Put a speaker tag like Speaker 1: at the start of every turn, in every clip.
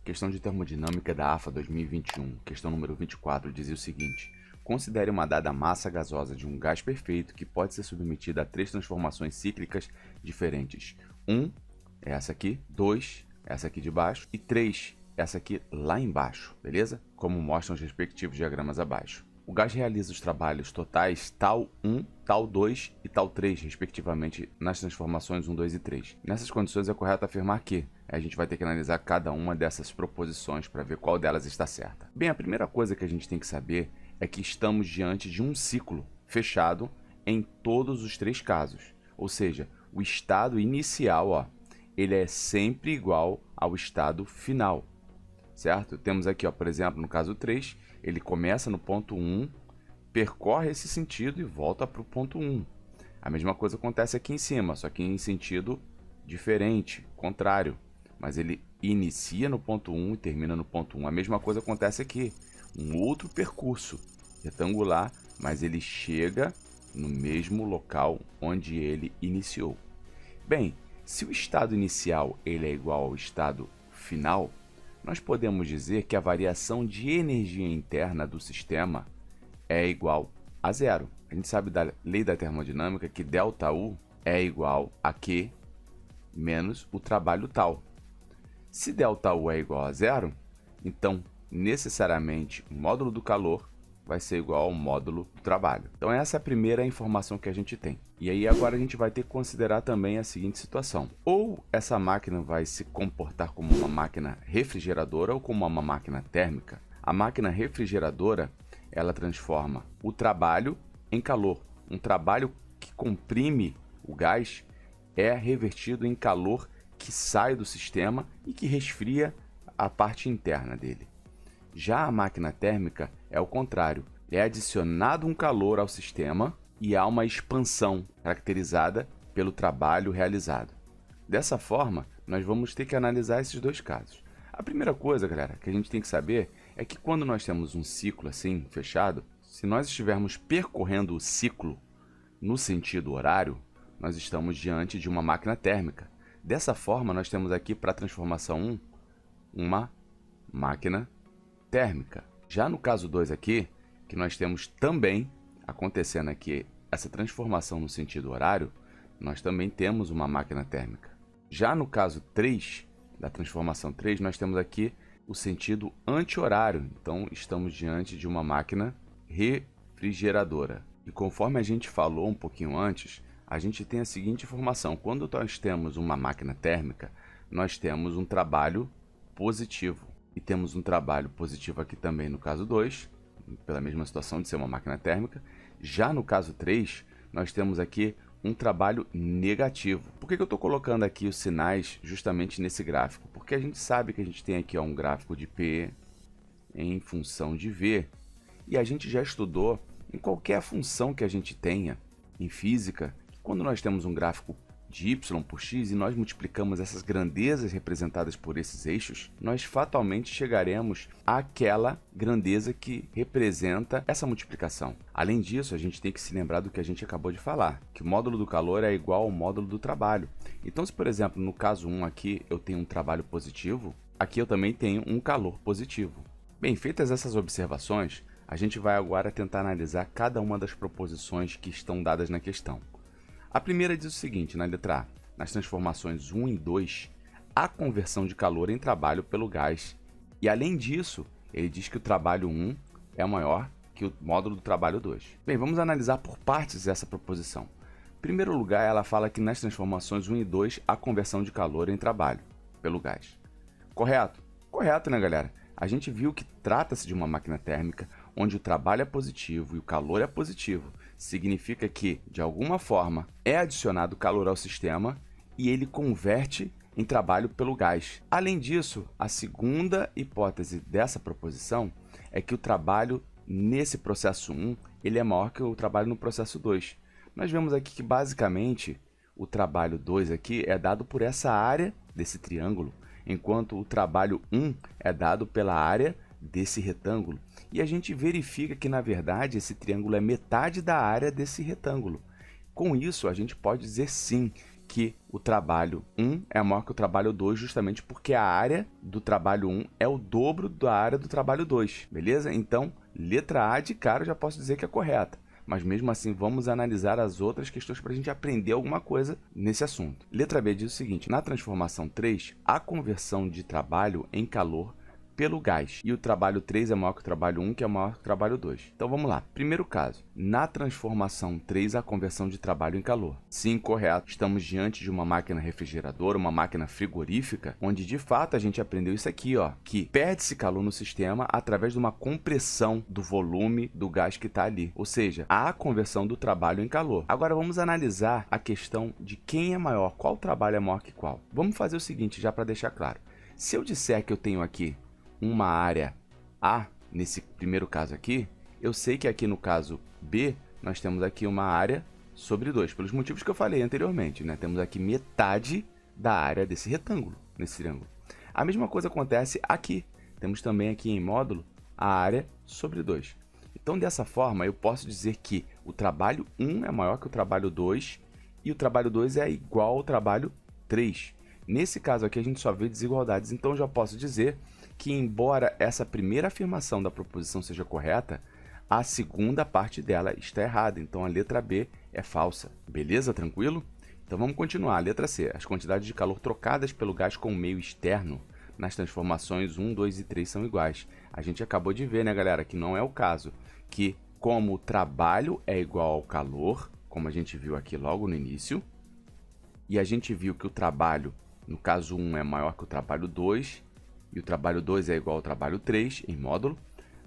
Speaker 1: Questão de termodinâmica da AFA 2021, questão número 24, dizia o seguinte: considere uma dada massa gasosa de um gás perfeito que pode ser submetida a 3 transformações cíclicas diferentes. 1, essa aqui, 2, essa aqui de baixo, e 3, essa aqui lá embaixo, beleza? Como mostram os respectivos diagramas abaixo. O gás realiza os trabalhos totais tal 1, tal 2 e tal 3, respectivamente, nas transformações 1, 2 e 3. Nessas condições é correto afirmar que a gente vai ter que analisar cada uma dessas proposições para ver qual delas está certa. Bem, a primeira coisa que a gente tem que saber é que estamos diante de um ciclo fechado em todos os 3 casos. Ou seja, o estado inicial, ó, ele é sempre igual ao estado final, certo? Temos aqui, ó, por exemplo, no caso 3, ele começa no ponto 1, percorre esse sentido e volta para o ponto 1. A mesma coisa acontece aqui em cima, só que em sentido diferente, contrário. Mas ele inicia no ponto 1 e termina no ponto 1. A mesma coisa acontece aqui. Um outro percurso retangular, mas ele chega no mesmo local onde ele iniciou. Bem, se o estado inicial ele é igual ao estado final, nós podemos dizer que a variação de energia interna do sistema é igual a zero. A gente sabe da lei da termodinâmica que ΔU é igual a Q menos o trabalho tal. Se ΔU é igual a zero, então necessariamente o módulo do calor vai ser igual ao módulo do trabalho. Então essa é a primeira informação que a gente tem. E aí agora a gente vai ter que considerar também a seguinte situação. Ou essa máquina vai se comportar como uma máquina refrigeradora ou como uma máquina térmica. A máquina refrigeradora, ela transforma o trabalho em calor. Um trabalho que comprime o gás é revertido em calor que sai do sistema e que resfria a parte interna dele. Já a máquina térmica é o contrário, é adicionado um calor ao sistema e há uma expansão caracterizada pelo trabalho realizado. Dessa forma, nós vamos ter que analisar esses 2 casos. A primeira coisa, galera, que a gente tem que saber é que quando nós temos um ciclo assim, fechado, se nós estivermos percorrendo o ciclo no sentido horário, nós estamos diante de uma máquina térmica. Dessa forma, nós temos aqui para a transformação 1, uma máquina térmica. Já no caso 2 aqui, que nós temos também acontecendo aqui essa transformação no sentido horário, nós também temos uma máquina térmica. Já no caso 3, da transformação 3, nós temos aqui o sentido anti-horário. Então, estamos diante de uma máquina refrigeradora. E conforme a gente falou um pouquinho antes, a gente tem a seguinte informação. Quando nós temos uma máquina térmica, nós temos um trabalho positivo. E temos um trabalho positivo aqui também no caso 2, pela mesma situação de ser uma máquina térmica. Já no caso 3, nós temos aqui um trabalho negativo. Por que eu estou colocando aqui os sinais justamente nesse gráfico? Porque a gente sabe que a gente tem aqui um gráfico de P em função de V. E a gente já estudou em qualquer função que a gente tenha em física, que quando nós temos um gráfico de y por x e nós multiplicamos essas grandezas representadas por esses eixos, nós fatalmente chegaremos àquela grandeza que representa essa multiplicação. Além disso, a gente tem que se lembrar do que a gente acabou de falar, que o módulo do calor é igual ao módulo do trabalho. Então, se por exemplo, no caso 1 aqui eu tenho um trabalho positivo, aqui eu também tenho um calor positivo. Bem, feitas essas observações, a gente vai agora tentar analisar cada uma das proposições que estão dadas na questão. A primeira diz o seguinte, na letra A, nas transformações 1 e 2, há conversão de calor em trabalho pelo gás. E além disso, ele diz que o trabalho 1 é maior que o módulo do trabalho 2. Bem, vamos analisar por partes essa proposição. Em primeiro lugar, ela fala que nas transformações 1 e 2, há conversão de calor em trabalho pelo gás. Correto? Correto, né, galera? A gente viu que trata-se de uma máquina térmica onde o trabalho é positivo e o calor é positivo. Significa que, de alguma forma, é adicionado calor ao sistema e ele converte em trabalho pelo gás. Além disso, a segunda hipótese dessa proposição é que o trabalho nesse processo 1 ele é maior que o trabalho no processo 2. Nós vemos aqui que, basicamente, o trabalho 2 aqui é dado por essa área desse triângulo, enquanto o trabalho 1 é dado pela área desse retângulo. E a gente verifica que, na verdade, esse triângulo é metade da área desse retângulo. Com isso, a gente pode dizer sim que o trabalho 1 é maior que o trabalho 2, justamente porque a área do trabalho 1 é o dobro da área do trabalho 2, beleza? Então, letra A de cara eu já posso dizer que é correta. Mas mesmo assim, vamos analisar as outras questões para a gente aprender alguma coisa nesse assunto. Letra B diz o seguinte: na transformação 3, a conversão de trabalho em calor pelo gás. E o trabalho 3 é maior que o trabalho 1, que é maior que o trabalho 2. Então vamos lá. Primeiro caso. Na transformação 3, a conversão de trabalho em calor. Sim, correto. Estamos diante de uma máquina refrigeradora, uma máquina frigorífica, onde de fato a gente aprendeu isso aqui, ó, que perde-se calor no sistema através de uma compressão do volume do gás que está ali. Ou seja, há a conversão do trabalho em calor. Agora vamos analisar a questão de quem é maior, qual trabalho é maior que qual. Vamos fazer o seguinte, já para deixar claro. Se eu disser que eu tenho aqui uma área A, nesse primeiro caso aqui, eu sei que aqui no caso B, nós temos aqui uma área sobre 2, pelos motivos que eu falei anteriormente, né? Temos aqui metade da área desse retângulo, nesse triângulo. A mesma coisa acontece aqui. Temos também aqui em módulo a área sobre 2. Então, dessa forma, eu posso dizer que o trabalho 1 é maior que o trabalho 2 e o trabalho 2 é igual ao trabalho 3. Nesse caso aqui, a gente só vê desigualdades, então eu já posso dizer que, embora essa primeira afirmação da proposição seja correta, a segunda parte dela está errada. Então, a letra B é falsa. Beleza? Tranquilo? Então, vamos continuar. Letra C. As quantidades de calor trocadas pelo gás com o meio externo nas transformações 1, 2 e 3 são iguais. A gente acabou de ver, né, galera, que não é o caso. Que, como o trabalho é igual ao calor, como a gente viu aqui logo no início, e a gente viu que o trabalho, no caso 1, é maior que o trabalho 2, e o trabalho 2 é igual ao trabalho 3 em módulo,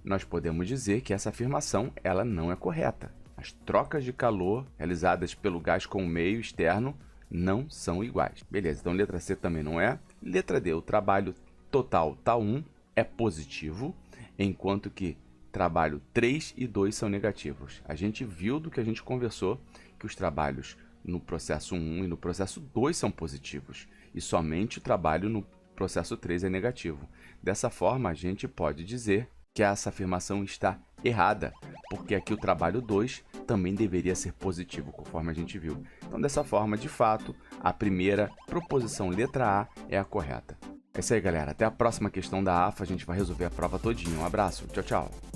Speaker 1: nós podemos dizer que essa afirmação ela não é correta. As trocas de calor realizadas pelo gás com o meio externo não são iguais. Beleza, então letra C também não é. Letra D, o trabalho total tá 1 é positivo, enquanto que trabalho 3 e 2 são negativos. A gente viu do que a gente conversou que os trabalhos no processo 1 e no processo 2 são positivos, e somente o trabalho no processo 3 é negativo. Dessa forma, a gente pode dizer que essa afirmação está errada, porque aqui o trabalho 2 também deveria ser positivo, conforme a gente viu. Então, dessa forma, de fato, a primeira proposição letra A é a correta. É isso aí, galera. Até a próxima questão da AFA, a gente vai resolver a prova todinha. Um abraço, tchau, tchau.